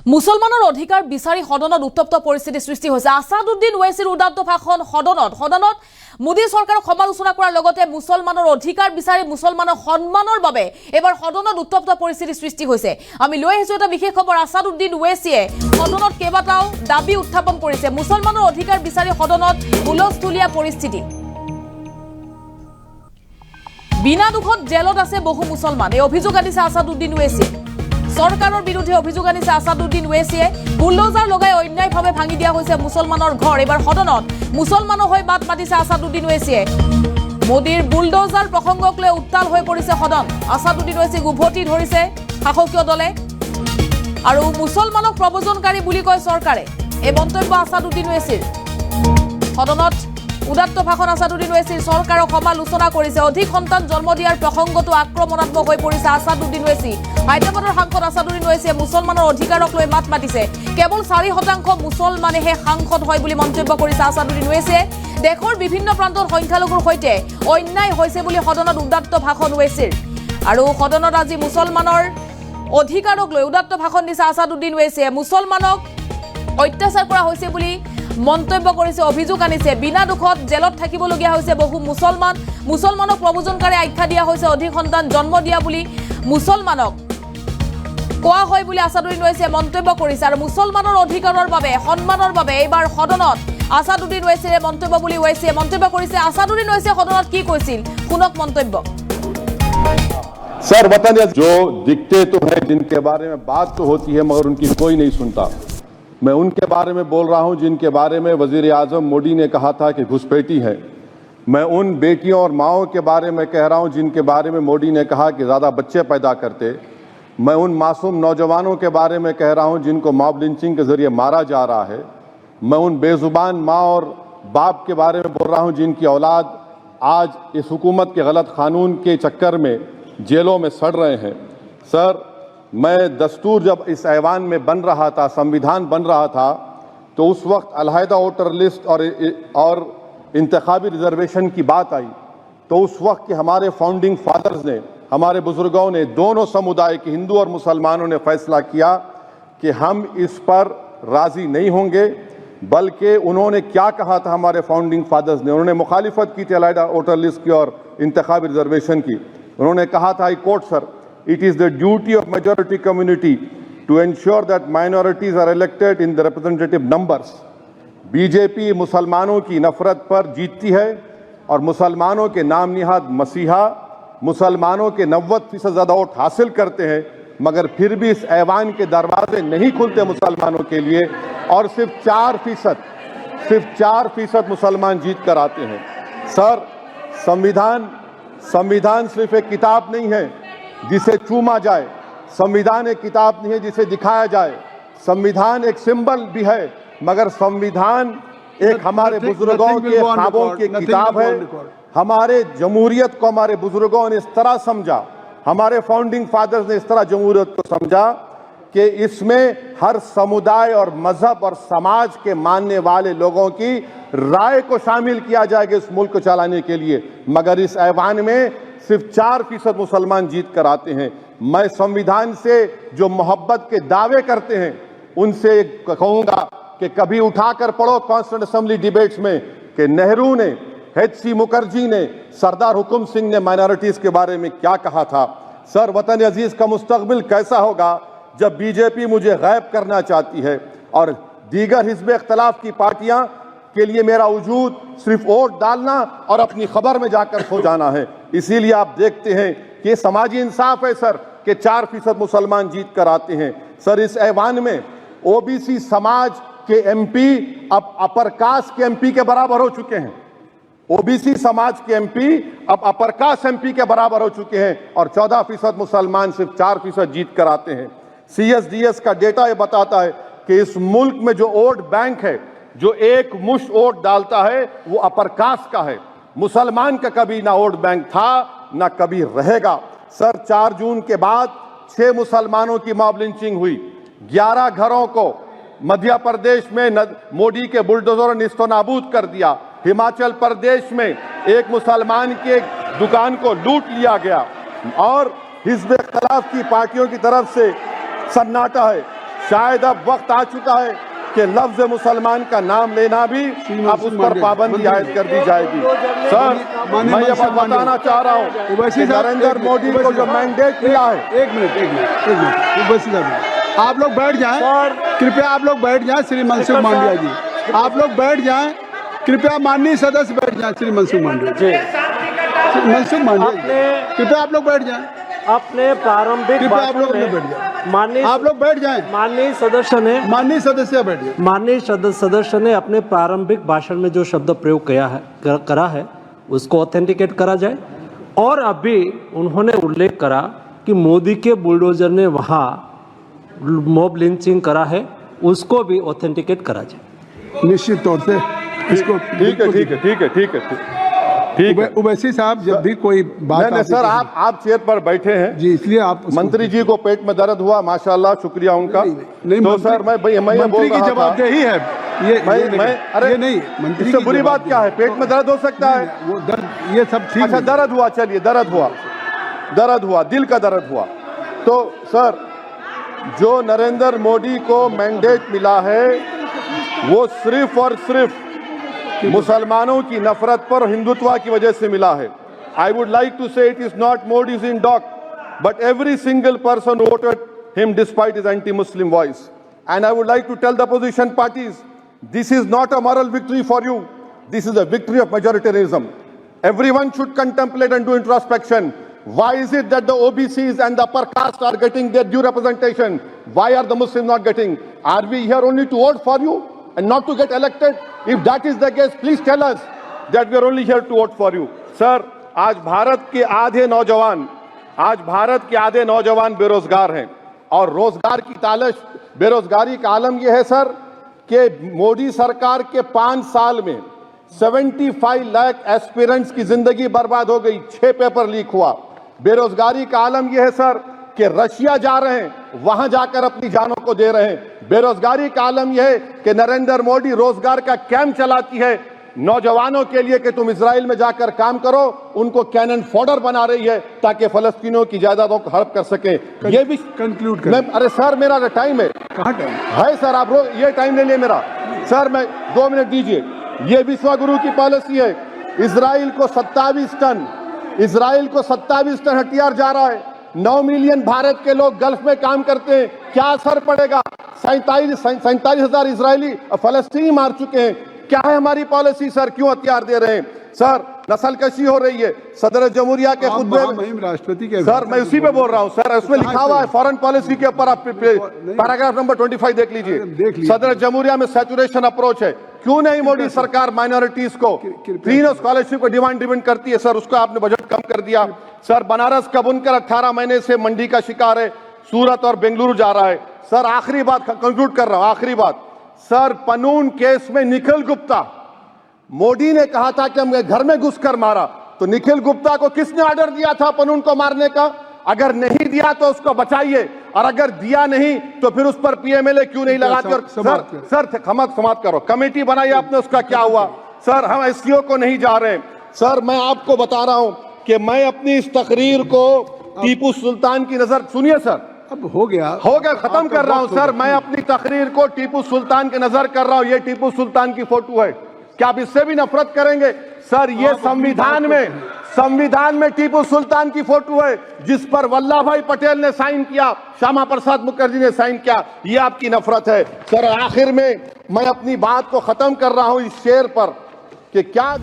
মুছলমানৰ অধিকাৰ বিচাৰি সদনত উত্তপ্ত পৰিস্থিতি সৃষ্টি হৈছে। আছাদুদ্দিন ওৱেইছিৰ উদাত্ত ভাষণ সদনত মোদী চৰকাৰক সমালোচনা কৰাৰ লগতে মুছলমানৰ অধিকাৰ বিচাৰি মুছলমানৰ সন্মানৰ বাবে এবাৰ সদনত উত্তপ্ত পৰিস্থিতি সৃষ্টি হৈছে। আমি লৈ আহিছো এটা বিশেষ খবৰ। আছাদুদ্দিন ওৱেইছিয়ে সদনত কেইবাটাও দাবী উত্থাপন কৰিছে। মুছলমানৰ অধিকাৰ বিচাৰি সদনত হুলস্থুলীয়া পৰিস্থিতি। বিনা দুখত জেলত আছে বহু মুছলমান, এই অভিযোগ আনিছে আছাদুদ্দিন ওৱেইছিয়ে। চৰকাৰৰ বিৰুদ্ধে অভিযোগ আনিছে আছাদুদ্দিন ওৱেইছিয়ে। বুলডোজাৰ লগাই অন্যায়ভাৱে ভাঙি দিয়া হৈছে মুছলমানৰ ঘৰ। এবাৰ সদনত মুছলমানৰ হৈ মাত মাতিছে আছাদুদ্দিন ওৱেইছিয়ে। মোদীৰ বুলডোজাৰ প্ৰসংগক লৈ উত্তাল হৈ পৰিছে সদন। আছাদুদ্দিন ওৱেইছিক উভতি ধৰিছে শাসকীয় দলে আৰু মুছলমানক প্ৰব্ৰজনকাৰী বুলি কয় চৰকাৰে। এই মন্তব্য আছাদুদ্দিন ওৱেইছিৰ। সদনত উদাত্ত ভাষণ আছাদুদ্দিন ওৱেইছিৰ। চৰকাৰক সমালোচনা কৰিছে। অধিক সন্তান জন্ম দিয়াৰ প্ৰসংগটো আক্ৰমণাত্মক হৈ পৰিছে আছাদুদ্দিন ওৱেইছি। হায়দৰাবাদৰ সাংসদ আছাদুদ্দিন ওৱেইছিয়ে মুছলমানৰ অধিকাৰক লৈ মাত মাতিছে। কেৱল 4% মুছলমানেহে সাংসদ হয় বুলি মন্তব্য কৰিছে আছাদুদ্দিন ওৱেইছিয়ে। দেশৰ বিভিন্ন প্ৰান্তত সংখ্যালঘুৰ সৈতে অন্যায় হৈছে বুলি সদনত উদাত্ত ভাষণ ওৱেইছিৰ। আৰু সদনত আজি মুছলমানৰ অধিকাৰক লৈ উদাত্ত ভাষণ দিছে আছাদুদ্দিন ওৱেইছিয়ে। মুছলমানক অত্যাচাৰ কৰা হৈছে বুলি মন্তব্য কৰিছে, অভিযোগ আনিছে। বিনা দুখত জেলত থাকিবলগীয়া হৈছে বহু মুছলমানক প্ৰব্ৰজনকাৰী আখ্যা দিয়া হৈছে। অধিক সন্তান জন্ম দিয়া বুলি মুছলমানক কোৱা হয় বুলি আছাদুদ্দিন ওৱেইছিয়ে মন্তব্য কৰিছে। আৰু মুছলমানৰ অধিকাৰৰ বাবে সন্মানৰ বাবে এইবাৰ সদনত আছাদুদ্দিন ওৱেইছিয়ে মন্তব্য বুলি ওৱেইছিয়ে মন্তব্য কৰিছে। আছাদুদ্দিন ওৱেইছিয়ে সদনত কি কৈছিল শুনক মন্তব্য। सर वतन जो दिखते तो हैं, जिनके बारे में बात तो होती है मगर उनकी कोई नहीं सुनता। मैं उनके बारे में बोल रहा हूं जिनके बारे में वजीर आजम मोदी ने कहा था कि घुसपैठी है। मैं उन बेटियों और माओं के बारे में कह रहा हूं जिनके बारे में मोदी ने कहा कि ज़्यादा बच्चे पैदा करते। मैं उन मासूम नौजवानों के बारे में कह रहा हूं जिनको मॉब लिंचिंग के जरिए मारा जा रहा है। मैं उन बेजुबान माँ और बाप के बारे में बोल रहा हूं जिनकी औलाद आज इस हुकूमत के गलत कानून के चक्कर में जेलों में सड़ रहे हैं। सर, मैं दस्तूर जब इस ऐवान में बन रहा था, संविधान बन रहा था, तो उस वक्त अलहदा वोटर लिस्ट और इंतखाबी रिजर्वेशन की बात आई। तो उस वक्त के हमारे फाउंडिंग फादर्स ने, हमारे बुजुर्गों ने, दोनों समुदाय के हिंदू और मुसलमानों ने फैसला किया कि हम इस पर राजी नहीं होंगे। बल्कि उन्होंने क्या कहा था हमारे फाउंडिंग फादर्स ने, उन्होंने मुखालिफत की थी अलहदा वोटर लिस्ट की और इंतखाबी रिजर्वेशन की। उन्होंने कहा था, I quote sir, it is the duty of majority community to ensure that minorities are elected in the representative numbers. BJP मुसलमानों की नफरत पर जीतती है और मुसलमानों के नाम निहाद मसीहा मुसलमानों के 90% ज़्यादा वोट हासिल करते हैं, मगर फिर भी इस ऐवान के दरवाजे नहीं खुलते मुसलमानों के लिए और सिर्फ 4% मुसलमान जीत कर आते हैं। सर, संविधान सिर्फ एक किताब नहीं है जिसे चूमा जाए। संविधान एक किताब नहीं है जिसे दिखाया जाए। संविधान एक सिंबल भी है, मगर संविधान एक हमारे बुजुर्गों के ख्वाबों की किताब है। हमारे जमहूरियत को हमारे बुजुर्गों ने इस तरह समझा, हमारे फाउंडिंग फादर्स ने इस तरह जमहूरियत को समझा कि इसमें हर समुदाय और मजहब और समाज के मानने वाले लोगों की राय को शामिल किया जाएगा इस मुल्क को चलाने के लिए। मगर इस ऐवान में सिर्फ 4% मुसलमान जीत कर आते हैं। मैं संविधान से जो मोहब्बत के दावे करते हैं उनसे कहूंगा कि कभी उठाकर पढ़ो कॉन्स्टिट्यूंट असेंबली डिबेट्स में कि नेहरू ने, एच.सी. मुखर्जी ने, सरदार हुकुम सिंह ने माइनॉरिटीज के बारे में क्या कहा था। सर, वतन अजीज का मुस्तकबिल कैसा होगा जब बीजेपी मुझे गायब करना चाहती है और दीगर हिज़्ब इख्तिलाफ की पार्टियां के लिए मेरा वजूद सिर्फ वोट डालना और अपनी खबर में जाकर सो जाना है। इसीलिए आप देखते हैं कि समाजी इंसाफ है सर कि 4% मुसलमान जीत कर आते हैं। सर, इस ऐवान में ओबीसी समाज के एमपी अब अपर कास्ट के एमपी के बराबर हो चुके हैं। ओबीसी समाज के एमपी अब अपर कास्ट एमपी के बराबर हो चुके हैं और 14% मुसलमान सिर्फ 4% जीत कर आते हैं। CSDS का डेटा ये बताता है कि इस मुल्क में जो वोट बैंक है, जो एक मुश्त वोट डालता है, वो अपर कास्ट का है। मुसलमान का कभी ना वोट बैंक था ना कभी रहेगा। सर, 4 जून के बाद 6 मुसलमानों की मॉब लिंचिंग हुई। 11 घरों को मध्य प्रदेश में मोदी के बुलडोजर ने निस्तो नाबूद कर दिया। हिमाचल प्रदेश में एक मुसलमान की एक दुकान को लूट लिया गया और हिज़्ब इख्तिलाफ की पार्टियों की तरफ से सन्नाटा है। शायद अब वक्त आ चुका है कि लफ्ज मुसलमान का नाम लेना भी अब उस पर पाबंदी आयद कर दी जाएगी। सर, मैं ये बात बताना चाह रहा हूँ कि नरेंद्र मोदी को जो मैंडेट मिला है। एक मिनट उवैसी साहब, आप लोग बैठ जाएं, कृपया आप लोग बैठ जाएं। श्री मनसुख मांडविया जी, आप लोग बैठ जाएं, कृपया माननीय सदस्य बैठ जाएं। श्री मनसुख मांडविया जी, मनसुख मांडविया, कृपया आप लोग बैठ जाएं। अपने प्रारंभिक आप लोग भाषण बैठ में जाएं, माननीय आप लोग बैठ जाएं। माननीय सदस्य ने माननीय सदस्य बैठ जाएं। माननीय सदस्य ने अपने प्रारंभिक भाषण में जो शब्द प्रयोग करा है उसको ऑथेंटिकेट करा जाए। और अभी उन्होंने उल्लेख करा कि मोदी के बुलडोजर ने वहाँ मॉब लिंचिंग करा है, उसको भी ऑथेंटिकेट करा जाए। निश्चित तौर से इसको ठीक है। उवैसी साहब, जब भी कोई बात नहीं सर, आप चेयर पर बैठे हैं जी, इसलिए आप मंत्री जी को पेट में दर्द हुआ, माशाल्लाह, शुक्रिया उनका। नहीं, तो सर मैं बोल मंत्री की रहा था, जवाबदेही है अरे ये नहीं, मंत्री इससे की बुरी बात क्या है? पेट में दर्द हो सकता है, वो दर्द, ये सब ठीक अच्छा है। दर्द हुआ, चलिए दर्द हुआ, दिल का दर्द हुआ। तो सर, जो नरेंद्र मोदी को मैंडेट मिला है वो सिर्फ और सिर्फ मुसलमानों की नफरत पर हिंदुत्व की वजह से मिला है। I would like to say it is not Modi's in dock, but every single person voted him despite his anti Muslim voice. And I would like to tell the opposition parties, this is not a moral victory for you, this is a victory of majoritarianism. Everyone should contemplate and do introspection. Why is it that the OBCs and the upper caste are getting their due representation? Why are the Muslims not getting? Are we here only to vote for you and not to get elected? If that is the case, please tell us that we are only here to vote for you. Sir, आज भारत के आधे नौजवान बेरोजगार हैं और रोजगार की तालाश, बेरोजगारी का आलम यह है सर कि मोदी सरकार के 5 साल में 75 लाख एस्पिरेंट्स की जिंदगी बर्बाद हो गई, 6 पेपर लीक हुआ। बेरोजगारी का आलम यह है सर कि रशिया जा रहे हैं, वहां जाकर अपनी जानों को दे रहे हैं। बेरोजगारी का आलम यह है कि नरेंद्र मोदी रोजगार का कैंप चलाती है नौजवानों के लिए कि तुम इजराइल में जाकर काम करो, उनको कैनन फॉडर बना रही है ताकि फलस्तीनियों की जायदादों को हड़प कर सके। ये भी कंक्लूड कर। अरे सर, मेरा टाइम है, कहाँ टाइम है सर? आप ये टाइम ले लिए मेरा। सर, मैं 2 मिनट दीजिए। ये विश्वगुरु की पॉलिसी है। इजराइल को 27 टन हथियार जा रहा है। 9 मिलियन भारत के लोग गल्फ में काम करते हैं, क्या असर पड़ेगा? 47,000 इजरायली फलस्तीनी मार चुके हैं। क्या है हमारी पॉलिसी सर? क्यों हथियार दे रहे हैं सर? नस्लकशी हो रही है। सदर जमहूरिया के खुतबे में राष्ट्रपति के सर, मैं उसी पे बोल रहा हूं सर, उसमें लिखा हुआ है फॉरेन पॉलिसी के ऊपर, आप पैराग्राफ नंबर 25 देख लीजिए। सदर जमहूरिया में सैचुरेशन अप्रोच है। क्यों नहीं मोदी सरकार माइनॉरिटीज को फ्री स्कॉलरशिप को डिमांड करती है सर? उसको आपने बजट कम कर दिया। सर, बनारस का बुनकर 18 महीने से मंडी का शिकार है, सूरत और बेंगलुरु जा रहा है। सर, आखिरी बात कंक्लूड कर रहा हूं, आखिरी बात सर, पनून केस में निखिल गुप्ता, मोदी ने कहा था कि हम घर में घुसकर मारा, तो निखिल गुप्ता को किसने ऑर्डर दिया था पनून को मारने का? अगर नहीं दिया तो उसको बचाइए, और अगर दिया नहीं तो फिर उस पर पीएमएलए क्यों नहीं लगाकर? सर समाप्त करो। कमेटी बनाई आपने, उसका क्या हुआ? सर, हम एससीओ को नहीं जा रहे। सर, मैं आपको बता रहा हूं कि मैं अपनी इस तकरीर को टीपू सुल्तान की नजर, सुनिए सर, अब हो गया, खत्म कर रहा हूं सर। मैं अपनी तकरीर को टीपू सुल्तान की नजर कर रहा हूं। ये टीपू सुल्तान की फोटो है, क्या आप इससे भी नफरत करेंगे? सर, ये संविधान में टीपू सुल्तान की फोटो है जिस पर वल्लभ भाई पटेल ने साइन किया, श्यामा प्रसाद मुखर्जी ने साइन किया। ये आपकी नफरत है सर। आखिर में मैं अपनी बात को खत्म कर रहा हूं इस शेर पर कि क्या